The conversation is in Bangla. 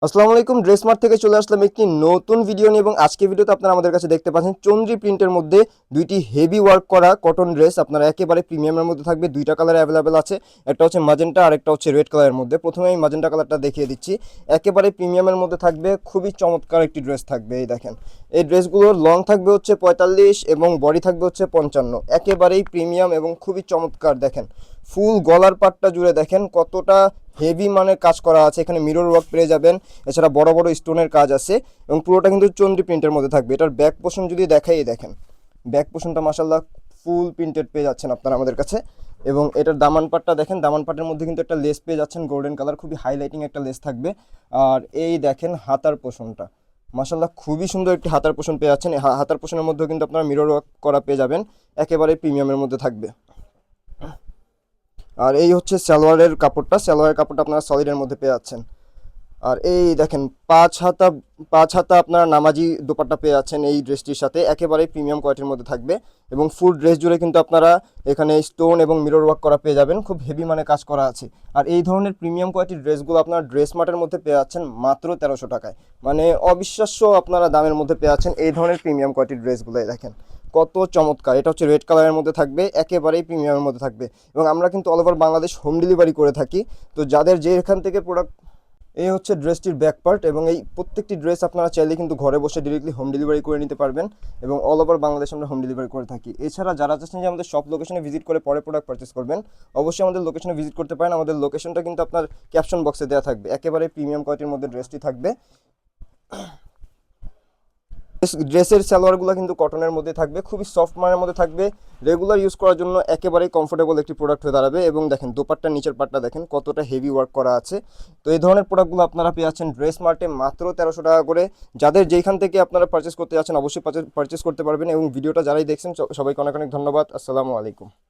আসসালামু আলাইকুম। ড্রেস মার্ট থেকে চলে আসলাম একটি নতুন ভিডিও নিয়ে এবং আজকে ভিডিওতে আপনারা আমাদের কাছে দেখতে পাচ্ছেন চন্দ্রি প্রিন্টের মধ্যে দুইটি হেভি ওয়ার্ক করা কটন ড্রেস আপনারা একেবারে প্রিমিয়ামের মধ্যে থাকবে। দুইটা কালার অ্যাভেলেবেল আছে, একটা হচ্ছে ম্যাজেন্টা আর একটা হচ্ছে রেড কালারের মধ্যে। প্রথমে আমি ম্যাজেন্টা কালারটা দেখিয়ে দিচ্ছি। একেবারে প্রিমিয়ামের মধ্যে থাকবে, খুবই চমৎকার একটি ড্রেস থাকবে। এই দেখেন, এই ড্রেসগুলোর লং থাকবে হচ্ছে 45 এবং বডি থাকবে হচ্ছে 55। একেবারেই প্রিমিয়াম এবং খুবই চমৎকার। দেখেন ফুল গলার পাটটা জুড়ে দেখেন কতটা হেভি মানের কাজ করা আছে। এখানে মিরর ওয়ার্ক পেয়ে যাবেন, এছাড়া বড় বড় স্টোনের কাজ আছে এবং পুরোটা কিন্তু চন্দ্রি প্রিন্টের মধ্যে থাকবে। এটার ব্যাক পোর্শন যদি দেখাই, দেখেন ব্যাক পোর্শনটা মাসাল্লাহ ফুল প্রিন্টেড পেয়ে যাচ্ছেন আপনারা আমাদের কাছে। এবং এটার দামান পাটটা দেখেন, দামান পাটের মধ্যে কিন্তু একটা লেস পেয়ে যাচ্ছেন গোল্ডেন কালার, খুবই হাইলাইটিং একটা লেস থাকবে। আর এই দেখেন হাতার পোর্শনটা মাসাল্লাহ খুবই সুন্দর একটি হাতার পোর্শন পেয়ে যাচ্ছেন। হাতার পোর্শনের মধ্যেও কিন্তু আপনারা মিরর ওয়ার্ক করা পেয়ে যাবেন, একেবারে প্রিমিয়ামের মধ্যে থাকবে। আর এই হচ্ছে সালোয়ারের কাপড়টা, সালোয়ারের কাপড়টা আপনারা সলিডের মধ্যে পেয়ে যাচ্ছেন। আর এই দেখেন পাঁচ হাতা আপনারা নামাজি দোপাট্টা পেয়ে যাচ্ছেন এই ড্রেসটির সাথে, একেবারে প্রিমিয়াম কোয়ালিটির মধ্যে থাকবে। এবং ফুল ড্রেস জুড়ে কিন্তু আপনারা এখানে স্টোন এবং মিরর ওয়ার্ক করা পেয়ে যাবেন, খুব হেভি মানে কাজ করা আছে। আর এই ধরনের প্রিমিয়াম কোয়ালিটির ড্রেসগুলো আপনারা ড্রেস মার্টের মধ্যে পেয়ে যাচ্ছেন মাত্র 1300 টাকায়। মানে অবিশ্বাস্য আপনারা দামের মধ্যে পেয়ে যাচ্ছেন এই ধরনের প্রিমিয়াম কোয়ালিটির ড্রেসগুলো। দেখেন কত চমৎকার। এটা হচ্ছে রেড কালারের মধ্যে থাকবে, একেবারেই প্রিমিয়ামের মধ্যে থাকবে। এবং আমরা কিন্তু all over Bangladesh home delivery করে থাকি। তো যাদের যেখান থেকে প্রোডাক্ট, এই হচ্ছে ড্রেসটির ব্যাক পার্ট। এবং এই প্রত্যেকটি ড্রেস আপনারা চাইলে কিন্তু ঘরে বসে ডিরেক্টলি হোম ডেলিভারি করে নিতে পারবেন এবং অল ওভার বাংলাদেশ আমরা হোম ডেলিভারি করে থাকি। এছাড়া যারা চাচ্ছেন যে আমাদের সব লোকেশনে ভিজিট করে পরে প্রোডাক্ট পারচেস করবেন, অবশ্যই আমাদের লোকেশনে ভিজিট করতে পারেন। আমাদের লোকেশনটা কিন্তু আপনার ক্যাপশন বক্সে দেওয়া থাকবে। একেবারে প্রিমিয়াম কোয়ালিটির মধ্যে ড্রেসটি থাকবে। ড্রেসের সালোয়ারগুলো কিন্তু কটনের মধ্যে থাকবে, খুবই সফট মানের মধ্যে থাকবে। রেগুলার ইউজ করার জন্য একেবারেই কমফোর্টেবল একটি প্রোডাক্ট হয়ে দাঁড়াবে। এবং দেখেন দোপাট্টার নিচের পাটটা দেখেন কতটা হেভি ওয়ার্ক করা আছে। তো এই ধরনের প্রোডাক্টগুলো আপনারা পেয়ে যাচ্ছেন ড্রেস মার্টে মাত্র 1300 টাকা করে। যাদের যেখান থেকে আপনারা পারচেস করতে যাচ্ছেন অবশ্যই পারচেস করতে পারবেন। এবং ভিডিওটা যারাই দেখছেন সবাইকে অনেক অনেক ধন্যবাদ। আসসালামু আলাইকুম।